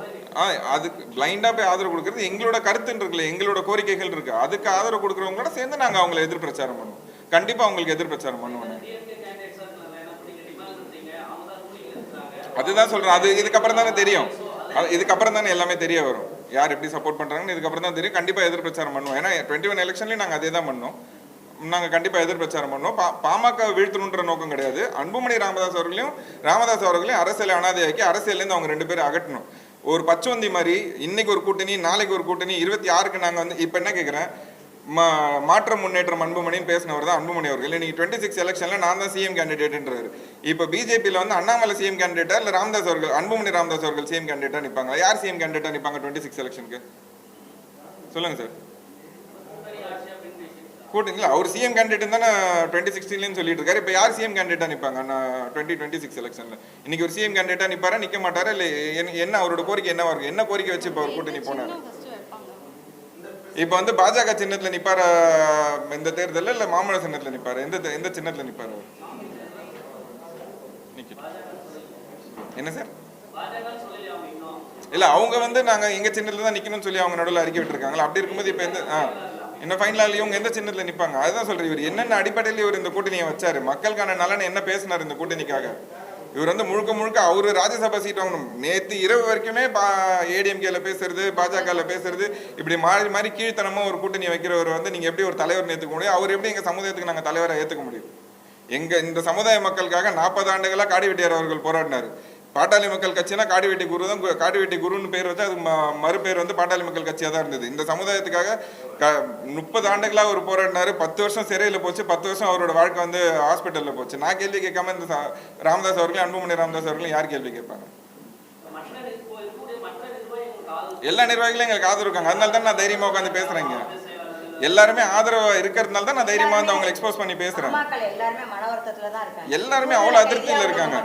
அதுக்கு பிளைண்டா போய் ஆதரவு கொடுக்கறது எங்களோட கருத்துன்னு இருக்குல்ல, எங்களோட கோரிக்கைகள் இருக்கு, அதுக்கு ஆதரவு கொடுக்குறவங்களோட சேர்ந்து நாங்க அவங்களை எதிர் பிரச்சாரம் பண்ணுவோம். கண்டிப்பா அவங்களுக்கு எதிர் பிரச்சாரம் பண்ணுவோம். அதுதான் சொல்றேன். அது இதுக்கப்புறம் தானே தெரியும். இதுக்கப்புறம் தானே எல்லாமே தெரிய வரும், யார் எப்படி சப்போர்ட் பண்றாங்கன்னு இதுக்கப்புறம் தான் தெரியும். கண்டிப்பா எதிர் பிரச்சாரம் பண்ணுவோம். ஏன்னா 21 எலெக்ஷன்லயும் நாங்க அதே தான் பண்ணோம். நாங்க கண்டிப்பா எதிர் பிரச்சாரம் பண்ணுவோம். பாமக வீழ்த்தணுன்ற நோக்கம் கிடையாது. அன்புமணி ராமதாஸ் அவர்களையும் அரசியல் அனாதையாக்கி அரசியல்லேருந்து அவங்க 2 பேரும் அகற்றணும். ஒரு பச்சோந்தி மாதிரி இன்னைக்கு ஒரு கூட்டணி, நாளைக்கு ஒரு கூட்டணி, 26க்கு நாங்க வந்து இப்ப என்ன கேட்கிறேன், மாற்றம் முன்னேற்றம் அன்புமணின்னு பேசினவர் தான் அன்புமணி அவர்கள். இன்னைக்கு 26 எலெக்ஷன்ல நான் தான் சிஎம் கேண்டிடேட்ன்றாரு. இப்ப பிஜேபியில வந்து அண்ணாமலை சிஎம் கேண்டிடேட்டா இல்ல ராமதாஸ் அவர்கள், அன்புமணி ராமதாஸ் அவர்கள் சிஎம் கேண்டிடேட்டா நிப்பாங்க? யார் சிஎம் கேண்டிடேட்டா நிப்பாங்க 26 எலெக்ஷனுக்கு? சொல்லுங்க சார். கூட்டணிங்களா? அவர் சிஎம் கேண்டிடேட் தானே 2016 சொல்லிட்டு இருக்காரு. இப்ப யார் சிஎம் கேண்டிடேட்டா நிப்பாங்க 2026 எலெக்ஷன்ல? இன்னைக்கு ஒரு சிஎம் கேண்டிடேட்டா நிப்பாரா, நிக்க மாட்டாரா? இல்ல என்ன அவரோட கோரிக்கை என்னவா இருக்கு? என்ன கோரிக்கை வச்சு இப்ப அவர் கூட்டணி போனாரு? இப்ப வந்து பாஜக சின்னத்துல நிப்பாரு இந்த தேர்தல்ல, இல்ல மாமல்ல சின்னத்துல நிப்பாரு? எந்த சின்னத்துல நிப்பாரு? என்ன சார்? இல்ல அவங்க வந்து நாங்க எங்க சின்னத்துல தான் நிக்கணும்னு சொல்லி அவங்க நடுவில் அறிக்கை விட்டுருக்காங்களா? அப்படி இருக்கும்போது இப்ப என்ன ஃபைனலாக இவங்க எந்த சின்னத்துல நிப்பாங்க? அதுதான் சொல்றேன். இவர் என்னென்ன அடிப்படையில் இவர் இந்த கூட்டணியை வச்சாரு, மக்களுக்கான நலனை என்ன பேசினார் இந்த கூட்டணிக்காக? இவர் வந்து முழுக்க அவரு ராஜ்யசபா சீட் வாங்கணும். நேற்று இரவு வரைக்குமே ஏடிஎம்கேல பேசுறது, பாஜகல பேசுறது, இப்படி மாறி கீழ்த்தனமா ஒரு கூட்டணி வைக்கிறவர் வந்து நீங்க எப்படி ஒரு தலைவர் ஏற்றுக்க முடியும்? அவர் எப்படி எங்க சமுதாயத்துக்கு நாங்க தலைவரை ஏற்றுக்க முடியும்? இந்த சமுதாய மக்களுக்காக 40 ஆண்டுகளா காடிவெட்டியார் அவர்கள் போராடினார். பாட்டாளி மக்கள் கட்சினா காடிவெட்டி குரு தான், காடிவெட்டி குருன்னு பேர் வச்சு அது மறுபேர் வந்து பாட்டாளி மக்கள் கட்சியாக தான் இருந்தது. இந்த சமுதாயத்துக்காக 30 ஆண்டுகளா ஒரு போராடினாரு. 10 வருஷம் சிறையில் போச்சு, 10 வருஷம் அவரோட வாழ்க்கை வந்து ஹாஸ்பிட்டலில் போச்சு. நான் கேள்வி கேட்காம இந்த ராமதாஸ் அவர்களையும் அன்புமணி ராமதாஸ் அவர்களையும் யார் கேள்வி கேட்பாங்க? எல்லா நிர்வாகிகளும் எங்களுக்கு ஆதரவு இருக்காங்க. அதனால தான் நான் தைரியமா உட்காந்து பேசுறேங்க. எல்லாருமே ஆதரவு இருக்கிறதுனால தான் நான் தைரியமா வந்து அவங்க எக்ஸ்போஸ் பண்ணி பேசுறேன். எல்லாருமே அவ்வளவு அதிருப்தியில இருக்காங்க.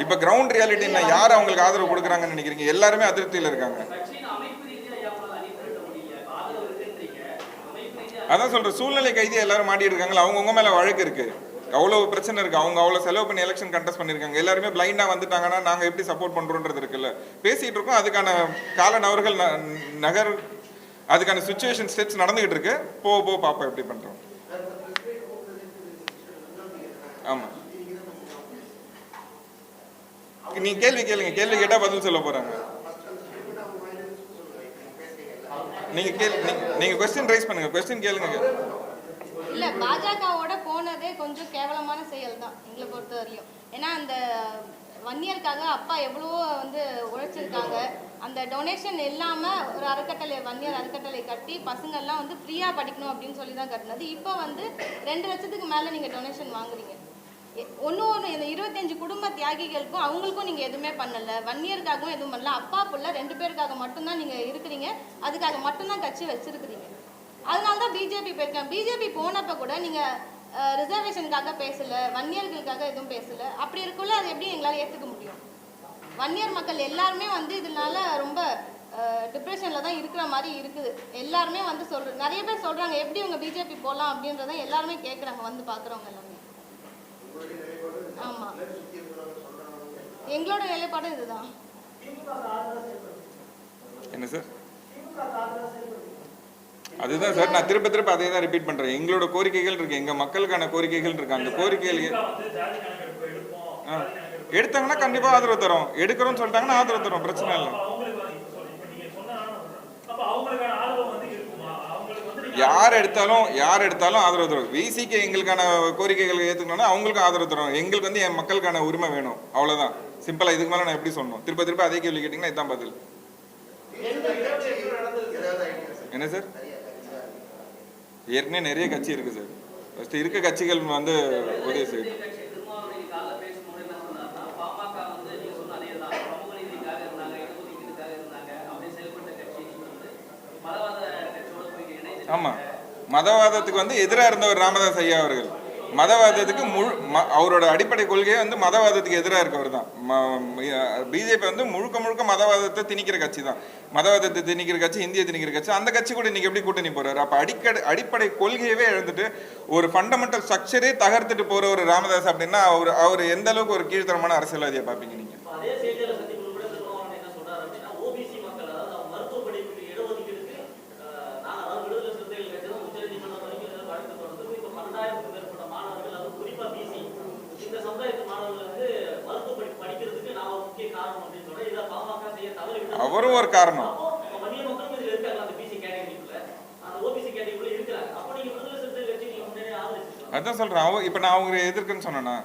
இப்ப கிரவுண்ட் ரியாலிட்டின்னா யார் அவங்களுக்கு ஆதரவு கொடுக்குறாங்கன்னு நினைக்கிறீங்க? எல்லாருமே அதிருப்தியில இருக்காங்க. அதான் சொல்ற சூழ்நிலை கைதியா எல்லாரும் மாட்டிட்டு இருக்காங்களா? அவங்கவுங்க மேல வழக்கு இருக்கு, அவ்வளவு பிரச்சனை இருக்கு. அவங்க அவ்வளவு செலவு பண்ணி எலெக்ஷன் கண்டெஸ்ட் பண்ணிருக்காங்க. எல்லாருமே பிளைண்டா வந்துட்டாங்கன்னா நாங்க எப்படி சப்போர்ட் பண்றோம்ன்றது இருக்குல்ல. பேசிட்டு இருக்கோம், அதுக்கான கால நகர்கள் நகர், அதுக்கான சிச்சுவேஷன் ஸ்டெப்ஸ் நடந்துகிட்டு இருக்கு. போ பாப்போம் எப்படி பண்றோம். ஆமா, நீங்க கேள்வி கேளுங்க, கேள்வி கேட்டா பதில் சொல்ல போறாங்க. நீங்க क्वेश्चन ரைஸ் பண்ணுங்க, क्वेश्चन கேளுங்க. இல்ல பாஜகவோட போனதே கொஞ்சம் கேவலமான செயல் தான் எங்களை பொறுத்தவரையும். ஏன்னா அந்த வன்னியருக்காக அப்பா எவ்வளவோ வந்து உழைச்சிருக்காங்க. அந்த டொனேஷன் இல்லாமல் ஒரு அறக்கட்டளை, வன்னியர் அறக்கட்டளை கட்டி பசங்கள்லாம் வந்து ஃப்ரீயாக படிக்கணும் அப்படின்னு சொல்லி தான் கட்டினது. இப்போ வந்து 2 லட்சத்துக்கு மேலே நீங்கள் டொனேஷன் வாங்குறீங்க. ஒன்று இந்த 25 குடும்ப தியாகிகளுக்கும் அவங்களுக்கும் நீங்கள் எதுவுமே பண்ணலை, வன்னியருக்காகவும் எதுவும் பண்ணல. அப்பா புள்ள 2 பேருக்காக மட்டும்தான் நீங்கள் இருக்கிறீங்க, அதுக்காக மட்டும்தான் கட்சி வச்சிருக்கிறீங்க. அதனால தான் பிஜேபி போயிருக்காங்க. பிஜேபி போனப்ப கூட நீங்க ரிசர்வேஷனுக்காக பேசல, வன்னியர்களுக்காக எதுவும் பேசல. அப்படி இருக்குள்ள அது எப்படி எங்களால் ஏற்றுக்க முடியும்? வன்னியர் மக்கள் எல்லாருமே வந்து இதனால ரொம்ப டிப்ரெஷனில் தான் இருக்கிற மாதிரி இருக்குது. எல்லாருமே வந்து நிறைய பேர் சொல்கிறாங்க எப்படி உங்கள் பிஜேபி போகலாம் அப்படின்றத எல்லாருமே கேட்குறாங்க வந்து பார்க்குறவங்க எல்லாமே. ஆமாம், எங்களோட நிலைப்பாடும் இதுதான். என்ன சார்? அதுதான் சார், நான் திரும்ப திரும்ப அதே தான் ரிப்பீட் பண்றேன். எங்களோட கோரிக்கைகள் இருக்கு, எங்க மக்களுக்கான கோரிக்கைகள் இருக்கு. அந்த கோரிக்கைகள் எடுத்தாங்கன்னா கண்டிப்பா ஆதரவு தரும். எடுக்கிறோம்னு சொல்லிட்டாங்கன்னா ஆதரவு தரும், பிரச்சனை இல்லை. யார் எடுத்தாலும் ஆதரவு தரும். விசிக்கு எங்களுக்கான கோரிக்கைகள் ஏத்துக்கணும்னா அவங்களுக்கும் ஆதரவு தரும். எங்களுக்கு வந்து என் மக்களுக்கான உரிமை வேணும், அவ்வளவுதான். சிம்பிளா. இதுக்கு மேல நான் எப்படி சொல்லணும்? திரும்ப அதே கேள்வி கேட்டீங்கன்னா இதுதான் பதில். என்ன சார்? ஏற்கனவே நிறைய கட்சி இருக்கு சார். ஃபர்ஸ்ட் இருக்க கட்சிகள் வந்து உதவி செய்யும். ஆமா, மதவாதத்துக்கு வந்து எதிராக இருந்தவர் ராமதாஸ் ஐயா அவர்கள். மதவாதத்துக்கு அவரோட அடிப்படை கொள்கையே வந்து மதவாதத்துக்கு எதிராக இருக்கவர் தான். பிஜேபி வந்து முழுக்க மதவாதத்தை திணிக்கிற கட்சி தான். மதவாதத்தை திணிக்கிற கட்சி, இந்திய திணிக்கிற கட்சி. அந்த கட்சி கூட இன்னைக்கு எப்படி கூட்டணி போறாரு? அப்ப அடிப்படை கொள்கையவே எழுந்துட்டு ஒரு ஃபண்டமெண்டல் ஸ்ட்ரக்சரே தகர்த்துட்டு போற ஒரு ராமதாஸ் அப்படின்னா அவர் எந்த அளவுக்கு ஒரு கீழ்த்தரமான அரசியல்வாதியை பார்ப்பீங்க நீங்க? அவரும் ஒரு காரணம். அதான் சொல்றேன். இப்ப நான் அவங்க எதிர்க்குன்னு சொன்னேன்னா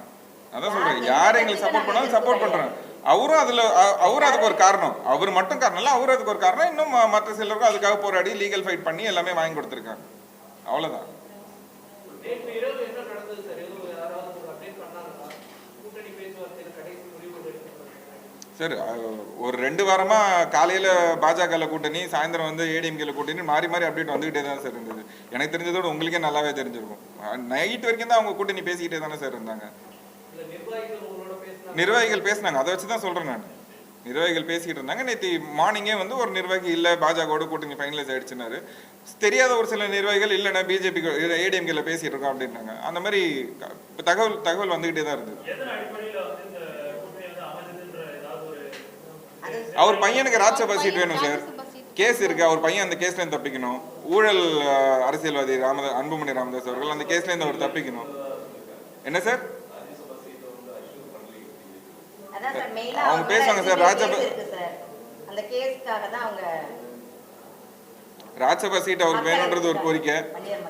அதான் சொல்றேன். யார் எங்களுக்கு சப்போர்ட் பண்ணாலும் சப்போர்ட் பண்றேன். அவரும் அதுக்கு ஒரு காரணம். அவர் மட்டும் காரணம் இல்ல, அவரும் அதுக்கு ஒரு காரணம். இன்னும் மற்ற சிலருக்கும் அதுக்காக போராடி லீகல் ஃபைட் பண்ணி எல்லாமே வாங்கி கொடுத்துருக்காங்க. அவ்வளவுதான். சார், ஒரு 2 வாரமா காலையில பாஜக கூட்டணி, சாயந்தரம் வந்து ஏடிஎம்கேல கூட்டணி, மாறி அப்டேட் வந்துகிட்டே தான் சார் இருந்தது. எனக்கு தெரிஞ்சதோட உங்களுக்கே நல்லாவே தெரிஞ்சிருக்கும். நைட் வரைக்கும் தான் அவங்க கூட்டணி பேசிக்கிட்டே தானே சார் இருந்தாங்க. நிர்வாகிகள் பேசினாங்க, அதை வச்சுதான் சொல்றேன் நான். நிர்வாகிகள் பேசிக்கிட்டு இருந்தாங்க. நேற்று மார்னிங்கே வந்து ஒரு நிர்வாகி இல்ல பாஜகவோட கூட்டணி ஃபைனலைஸ் ஆயிடுச்சுனாரு. தெரியாத ஒரு சில நிர்வாகிகள் இல்லைன்னா பிஜேபி ஏடிஎம்கேல பேசிட்டு இருக்கோம் அப்படின்னாங்க. அந்த மாதிரி தகவல் வந்துகிட்டே தான் இருந்தது. அவர் பையனுக்கு ராஜ்யசபா சீட் வேணும் சார். கேஸ் இருக்கு, அவர் பையன் அந்த கேஸ்ல இருந்து தப்பிக்கணும். ஊழல் அரசியல்வாதி அன்புமணி ராமதாஸ் அவர்கள் அந்த கேஸ்ல இருந்து அவர் தப்பிக்கணும். என்ன சார்? அவங்க பேசுவாங்க சார். ராஜ்யசபா சீட் அவருக்கு வேணும்ன்றது ஒரு கோரிக்கை.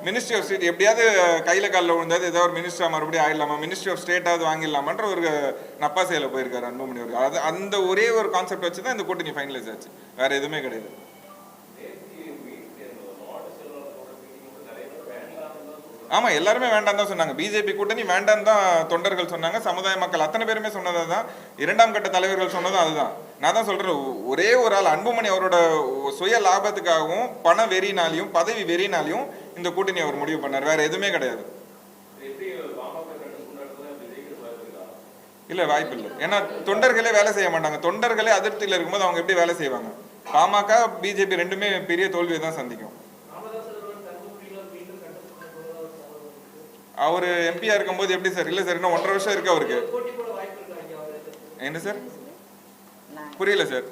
மினிஸ்ட்ரி ஆஃப் ஸ்டேட் எப்படியாவது கையில காலில் விழுந்தது, ஏதாவது ஒரு மினிஸ்டரா மறுபடியும் ஆயிடலாமா, மினிஸ்ட்ரி ஆஃப் ஸ்டேட்டாவது வாங்கிடலாமான்ற ஒரு நப்பாசையில போயிருக்காரு அன்புமணி அவர்கள். அது அந்த ஒரே ஒரு கான்செப்ட் வச்சு தான் இந்த கூட்டணி ஃபைனலைஸ் ஆச்சு, வேற எதுவுமே கிடையாது. ஆமா, எல்லாருமே வேண்டாம் தான் சொன்னாங்க. பிஜேபி கூட்டணி வேண்டாம் தான் தொண்டர்கள் சொன்னாங்க. சமுதாய மக்கள் அத்தனை பேருமே சொன்னது தான். 2ஆம் கட்ட தலைவர்கள் சொன்னதும் அதுதான். நான் தான் சொல்றேன், ஒரே ஒரு ஆள் அன்புமணி அவரோட சுய லாபத்துக்காகவும் பண வெறினாலையும் பதவி வெறினாலையும் இந்த கூட்டணி அவர் முடிவு பண்ணார், வேற எதுவுமே கிடையாது. இல்ல, வாய்ப்பு இல்லை. ஏன்னா தொண்டர்களே வேலை செய்ய மாட்டாங்க. தொண்டர்களே அதிருப்தியில் இருக்கும்போது அவங்க எப்படி வேலை செய்வாங்க? பாமக பிஜேபி ரெண்டுமே பெரிய தோல்வியை தான் சந்திக்கும். அவரு எம்பியா இருக்கும்போது எப்படி சார்? இல்ல சார், இன்னும் 1.5 வருஷம் இருக்கு அவருக்கு. என்ன சார்? புரியல சார்.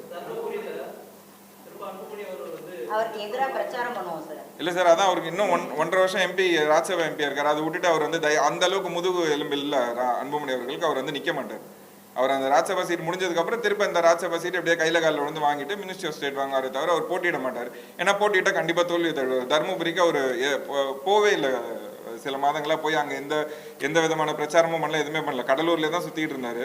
இல்ல சார், அதான் அவருக்கு இன்னும் 1.5 வருஷம் எம்பி, ராஜ்யசபா எம்பியா இருக்காரு. அதை விட்டுட்டு அவர் வந்து அந்த அளவுக்கு முதுகு எலும்பு இல்ல அன்புமணி அவர்களுக்கு. அவர் வந்து நிக்க மாட்டார். அவர் அந்த ராஜ்யசபா சீட் முடிஞ்சதுக்கு அப்புறம் திருப்ப இந்த ராஜ்யசபா சீட் எப்படியே கையில காலில் வந்து வாங்கிட்டு மினிஸ்ட்ரி ஆஃப் ஸ்டேட் வாங்குவாரே தவிர அவர் போட்டியிட மாட்டார். ஏன்னா போட்டியிட்டா கண்டிப்பா தோல்வி தருவார். தர்மபுரிக்கு அவர் போவே இல்லை. சில மாதங்களா போய் அங்க எந்த விதமான பிரச்சாரமும் பண்ணல, எதுவுமே பண்ணல. கடலூர்ல தான் சுத்திட்டு இருந்தாரு.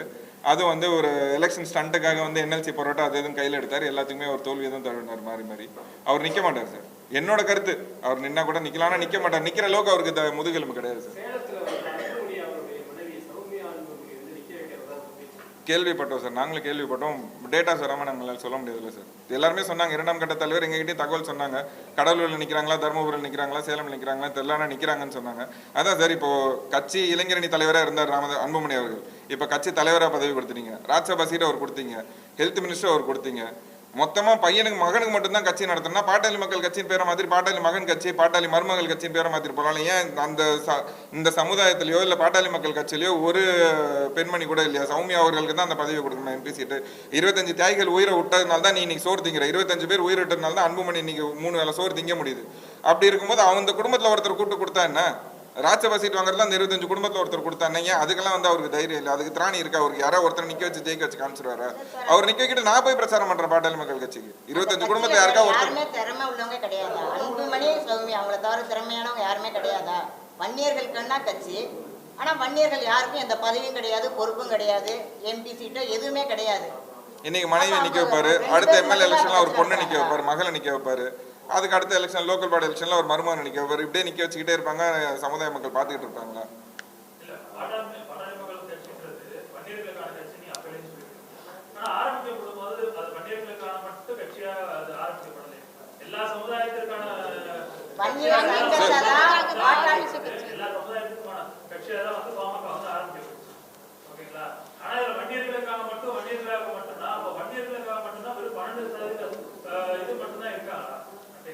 அது வந்து ஒரு எலெக்ஷன் ஸ்டண்ட்டுக்காக வந்து என்எல்சி போராட்டம் அது எதுவும் கையில் எடுத்தார். எல்லாத்துக்குமே அவர் தோல்வியை தான் தருவினார் மாறி. அவர் நிக்க மாட்டார் சார். என்னோட கருத்து, அவர் நின்னா கூட நிக்கலாம், ஆனா நிக்க மாட்டார். நிக்கிற அளவுக்கு அவருக்கு முதுகெலும்பு கிடையாது சார். கேள்விப்பட்டோம் சார், நாங்களும் கேள்விப்பட்டோம். டேட்டாஸ் வராமல் நம்மளால சொல்ல முடியாதுல்ல சார். எல்லாருமே சொன்னாங்க, 2ஆம் கட்ட தலைவர் எங்ககிட்டயும் தகவல் சொன்னாங்க. கடலூரில் நிற்கிறாங்களா, தருமபுரியில் நிற்கிறாங்களா, சேலம் நிற்கிறாங்களா தெரியலனா நிற்கிறாங்கன்னு சொன்னாங்க. அதான் சார், இப்போ கட்சி இளைஞரணி தலைவராக இருந்தார் அன்புமணி அவர்கள். இப்போ கட்சி தலைவராக பதவி கொடுத்துட்டீங்க, ராஜ்யசபா சீட் அவர் கொடுத்தீங்க, ஹெல்த் மினிஸ்டர் அவர் கொடுத்தீங்க. மொத்தமா பையனுக்கு மகனுக்கு மட்டும்தான் கட்சி நடத்தணும்னா பாட்டாளி மக்கள் கட்சியின் பேரை மாதிரி பாட்டாளி மகன் கட்சி, பாட்டாளி மருமகள் கட்சியின் பேரை மாதிரி போகலாம். ஏன் இந்த சமுதாயத்திலேயோ இல்லை பாட்டாளி மக்கள் கட்சியிலையோ ஒரு பெண்மணி கூட இல்லையா? சௌமியா அவர்களுக்கு தான் அந்த பதவியை கொடுக்கணும், எம்பி சீட்டு. 25 தியாகிகள் உயிரை விட்டதுனால தான் நீ இன்னைக்கு சோறு திங்கிற. 25 பேர் உயிர் விட்டதுனால தான் அன்புமணி இன்னைக்கு 3 வேளை சோறு திங்க முடியுது. அப்படி இருக்கும்போது அவங்க குடும்பத்தில் ஒருத்தர் கூட்டு கொடுத்தா என்ன? ராஜ்யசபா சீட் வாங்குறதுல அந்த 25 குடும்பத்தில் ஒருத்தர் கொடுத்தாங்க. ஏன் அதுக்கெல்லாம் வந்து அவருக்கு தைரியம் இல்லை, அதுக்கு திராணி இருக்கா? அவருக்கு யாரோ ஒருத்தர் நிக்க வச்சு ஜெயிக்க வச்சு காமிச்சிருவாரு. அவர் நிக்க வைக்கிட்டு நான் போய் பிரச்சாரம் பண்றேன் பாட்டாளி மக்கள் கட்சிக்கு. 25 குடும்பத்தை யாருக்கா ஒருத்தர் திறமை உள்ளவங்க கிடையாதா? அன்புமணி சௌமியா அவங்கள தவிர திறமையானவங்க யாருமே கிடையாதா? வன்னியர்களுக்குன்னா கட்சி, ஆனா வன்னியர்கள் யாருக்கும் எந்த பதவியும் கிடையாது, பொறுப்பும் கிடையாது, எம்பி சீட்டோ எதுவுமே கிடையாது. இன்னைக்கு மனைவி நிக்க வைப்பாரு, அடுத்த எம்எல்ஏ எலெக்ஷன்ல ஒரு பொண்ணை நிக்க வைப்பாரு, மகளை நிக்க வைப்பாரு, அதுக்கு அடுத்த எலெக்ஷன் லோக்கல் பாடி எலெக்ஷன்ல ஒரு மருமகன் நிக்க வைப்பாரு. இப்படியே நிக்க வச்சுக்கிட்டே இருப்பாங்க. சமுதாய மக்கள் பார்த்துக்கிட்டு இருப்பாங்களா?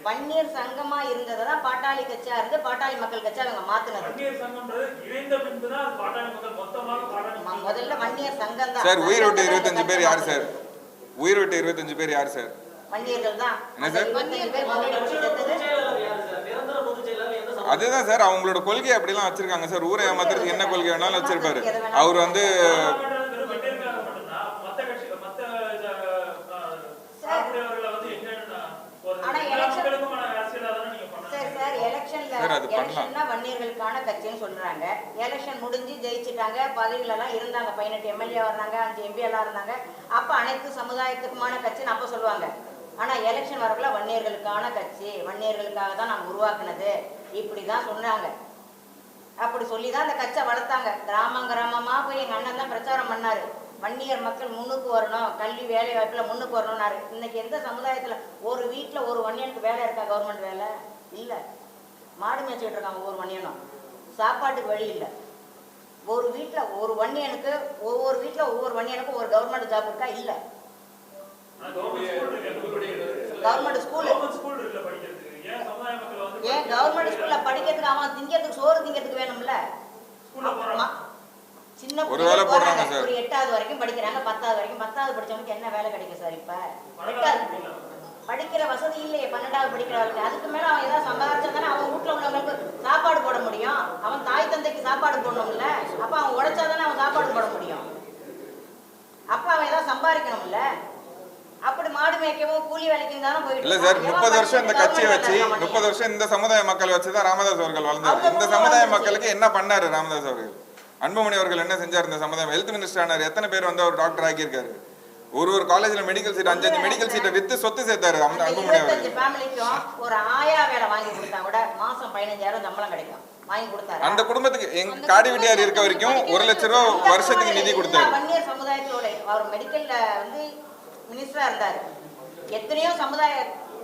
வன்னியர் சங்கமா இருந்ததான் பாட்டாளி கட்சியா இருந்து பாட்டாளி மக்கள் கட்சி அவங்க மாத்தினது. முதல்ல வன்னியர் சங்கம் தான் சார். உயிர் விட்டு 25 பேர் யார் சார்? உயிர் விட்டு 25 பேர் யார் சார்? வன்னியர்கள் தான். என்ன சார்? 25 பேர் அதுதான் சார், அவங்களோட கொள்கை அப்படிலாம் வச்சிருக்காங்க சார். ஊரை ஏமாத்துறதுக்கு என்ன கொள்கை வேணாலும் வச்சிருப்பாரு. அவர் வந்து வன்னியர்களுக்கான கட்சின்னு சொல்றாங்க. எலெக்ஷன் முடிஞ்சு ஜெயிச்சுட்டாங்க, பதவியில எல்லாம் இருந்தாங்க, 18 எம்எல்ஏ இருந்தாங்க, 5 எம்பி எல்லாம் இருந்தாங்க. அப்ப அனைத்து சமுதாயத்துக்குமான கட்சின்னு அப்ப சொல்லுவாங்க. ஆனா எலெக்ஷன் வரக்குள்ள வன்னியர்களுக்கான கட்சி, வன்னியர்களுக்காக தான் நாங்க உருவாக்குனது இப்படிதான் சொன்னாங்க. அப்படி சொல்லிதான் அந்த கட்சியை வளர்த்தாங்க. கிராமமா போய் எங்க அண்ணன் தான் பிரச்சாரம் பண்ணாரு, வன்னியர் மக்கள் முன்னுக்கு வரணும், கல்வி வேலை வாய்ப்புல முன்னுக்கு வரணும்னாரு. இன்னைக்கு எந்த சமுதாயத்துல ஒரு வீட்டுல ஒரு வன்னியனுக்கு வேலை இருக்கா? கவர்மெண்ட் வேலை இல்ல. மாடு மேய்ச்சிட்டு இருக்காங்க ஒவ்வொரு வன்னியனும், சாப்பாட்டுக்கு வழி இல்லை. ஒரு வீட்டுல ஒரு வன்னியனுக்கு, ஒவ்வொரு வீட்டுல ஒவ்வொரு வன்னியனுக்கும் ஒரு கவர்மெண்ட் ஜாப் இருக்கா? இல்ல. கவர்மெண்ட் ஸ்கூல் ஏன் கவர்மெண்ட் ஸ்கூல்ல படிக்கிறதுக்கு அவன் திங்கிறதுக்கு சோறு திங்கிறதுக்கு வேணும்ல. சின்ன ஒரு 8வது வரைக்கும் படிக்கிறாங்க, 10வது வரைக்கும். 10வது படிச்சவனுக்கு என்ன வேலை கிடைக்கும் சார்? இப்ப 8வது படிக்கிற வசதி இல்லையே, 12வது படிக்கிறவங்க. அதுக்கு மேல அவன் ஏதாவது சம்பாதிச்சாதானே அவன் வீட்டுல உள்ளவங்களுக்கு சாப்பாடு போட முடியும். அவன் தாய் தந்தைக்கு சாப்பாடு போடணும்ல. அப்ப அவன் உழைச்சாதானே அவன் சாப்பாடு போட முடியும். அப்ப அவன் ஏதாவது சம்பாதிக்கணும்ல. அப்படி மாடு மேய்க்கவும் கூலி வேலைக்கு தானே போயிட்டு இல்ல சார். 30 வருஷம் இந்த கட்சியை வச்சு, 30 வருஷம் இந்த சமுதாய மக்கள் வச்சுதான் ராமதாஸ் அவர்கள் வளர்ந்தாரு. இந்த சமுதாய மக்களுக்கு என்ன பண்ணாரு ராமதாஸ் அவர்கள்? அன்புமணி அவர்கள் என்ன செஞ்சார்? இந்த சமுதாயம் ஹெல்த் மினிஸ்டர் ஆனார். எத்தனை பேர் வந்து அவர் டாக்டர் ஆக்கியிருக்காரு? ஒரு காலேஜ்ல மெடிக்கல் சீட் 5 மெடிக்கல் சீட்டை வித்து சொத்து சேர்த்தாரு அன்புமணி அவர்கள். ஃபேமிலிக்கும் ஒரு ஆயா வேலை வாங்கி கொடுத்தா கூட மாசம் 15,000 சம்பளம் கிடைக்கும், வாங்கி கொடுத்தாரு. அந்த குடும்பத்துக்கு எங்க காடிவெட்டியார் இருக்க வரைக்கும் 1 லட்சம் ரூபாய் வருஷத்துக்கு நிதி கொடுத்தாரு. வன்னியர் சமுதாயத்தோட அவர் மெடிக்கல்ல வந்து மினிஸ்டரா இருந்தாரு. எத்தனையோ சமுதாய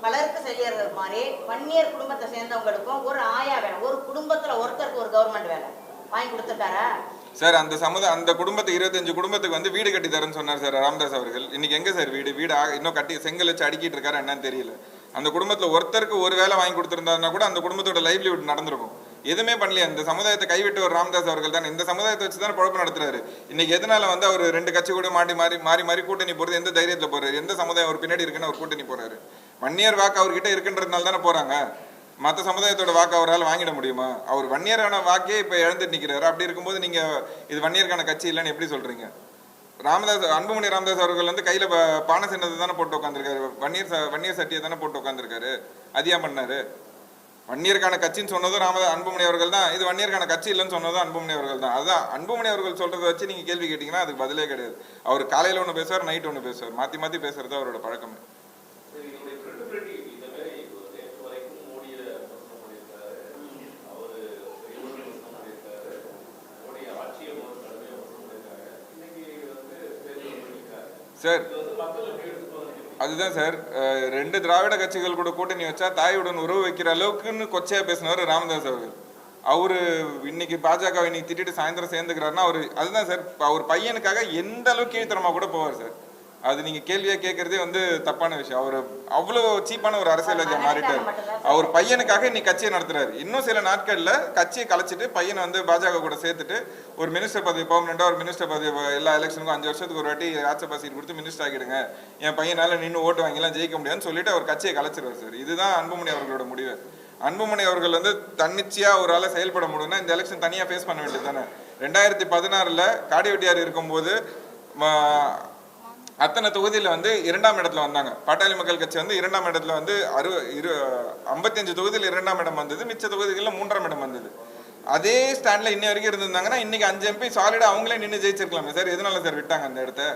பலருக்கு செய்யறது மாதிரி வன்னியர் குடும்பத்தை சேர்ந்தவங்களுக்கும் ஒரு ஆயா வேலை, ஒரு குடும்பத்துல ஒருத்தருக்கு ஒரு கவர்மெண்ட் வேலை வாங்கி கொடுத்துட்டாரா சார்? அந்த குடும்பத்துக்கு 25 குடும்பத்துக்கு வந்து வீடு கட்டி தரேன்னு சொன்னார் சார் ராமதாஸ் அவர்கள். இன்னைக்கு எங்க சார் வீடு இன்னும் கட்டி செங்கல் வச்சு அடிக்கிட்டு இருக்காரு என்னன்னு தெரியல. அந்த குடும்பத்துல ஒருத்தருக்கு ஒரு வேலை வாங்கி கொடுத்திருந்தாருன்னா கூட அந்த குடும்பத்தோட லைவ்லிஹுட் நடந்திருக்கும். எதுவுமே பண்ணலையா? இந்த சமுதாயத்தை கைவிட்டு ஒரு ராமதாஸ் அவர்கள் தான் இந்த சமுதாயத்தை வச்சு தான் பொழப்பு நடத்துறாரு. இன்னைக்கு எதனால வந்து அவர் 2 கட்சி கூட மாறி கூட்டணி போறது? எந்த தைரியத்துல போறாரு? எந்த சமுதாயம் ஒரு பின்னாடி இருக்குன்னு ஒரு கூட்டணி போறாரு? வன்னியர் வாக்கு அவர்கிட்ட இருக்குன்றதுனால தானே போறாங்க. மற்ற சமுதாயத்தோட வாக்கு அவரால் வாங்கிட முடியுமா? அவர் வன்னியரான வாக்கே இப்ப இழந்துட்டு நிக்கிறாரு. அப்படி இருக்கும்போது நீங்க இது வன்னியருக்கான கட்சி இல்லைன்னு எப்படி சொல்றீங்க? அன்புமணி ராமதாஸ் அவர்கள் வந்து கையில பானை சின்னத்தை தானே போட்டு உட்காந்துருக்காரு, வன்னியர் சட்டியை தானே போட்டு உட்காந்துருக்காரு. அதியா பண்ணாரு. வன்னியருக்கான கட்சின்னு சொன்னதும் அன்புமணி அவர்கள் தான். இது வன்னியருக்கான கட்சி இல்லைன்னு சொன்னதும் அன்புமணி அவர்கள் தான். அதுதான் அன்புமணி அவர்கள் சொல்றதை வச்சு நீங்க கேள்வி கேட்டீங்கன்னா அதுக்கு பதிலே கிடையாது. அவர் காலையில ஒண்ணு பேசுவார், நைட் ஒண்ணு பேசுவார், மாத்தி பேசுறது அவரோட பழக்கம். சார் அதுதான் சார், ரெண்டு திராவிட கட்சிகள் கூட கூட்டணி வச்சா தாயுடன் உறவு வைக்கிற அளவுக்குன்னு கொச்சையா பேசினவர் ராமதாஸ் அவர்கள். அவரு இன்னைக்கு பாஜக இன்னைக்கு திட்டிட்டு சாயந்தரம் சேர்ந்துக்கிறாருன்னா அவரு அதுதான் சார், அவர் பையனுக்காக எந்த அளவுக்கு கீழ்த்தரமா கூட போவார் சார். அது நீங்க கேள்வியா கேட்கறதே வந்து தப்பான விஷயம். அவர் அவ்வளோ சீப்பான ஒரு அரசியல்வாதியா மாறிட்டார். அவர் பையனுக்காக இன்னைக்கு கட்சியை நடத்துறாரு. இன்னும் சில நாட்கள்ல கட்சியை கலைச்சிட்டு பையனை வந்து பாஜக கூட சேர்த்துட்டு ஒரு மினிஸ்டர் பதவி பெர்மனண்டா ஒரு மினிஸ்டர் பதவி எல்லா எலெக்ஷனுக்கும் 5 வருஷத்துக்கு ஒரு வாட்டி ராஜ்யசபா சீட் கொடுத்து மினிஸ்டர் ஆகிடுங்க, என் பையனால நின்று ஓட்டு வாங்கிலாம் ஜெயிக்க முடியாதுன்னு சொல்லிட்டு அவர் கட்சியை கலைச்சிருவார் சார். இதுதான் அன்புமணி அவர்களோட முடிவு. அன்புமணி அவர்கள் வந்து தன்னிச்சையா ஒரு ஆளை செயல்பட முடியும்னா இந்த எலெக்ஷன் தனியா ஃபேஸ் பண்ண வேண்டியது தானே. 2016 காடிவெட்டியார் இருக்கும்போது அத்தனை தொகுதியில் வந்து 2ஆம் இடத்துல வந்தாங்க. பாட்டாளி மக்கள் கட்சி வந்து 2ஆம் இடத்துல வந்து 55 தொகுதியில் 2ஆம் இடம் வந்தது, மிச்ச தொகுதிகளில் 3ஆம் இடம் வந்தது. அதே ஸ்டாண்ட்ல இன்ன வரைக்கும் இருந்திருந்தாங்கன்னா இன்னைக்கு 5 MP சாலிடா அவங்களே நின்று ஜெயிச்சிருக்கலாமே சார். எதனால சார் விட்டாங்க அந்த இடத்த?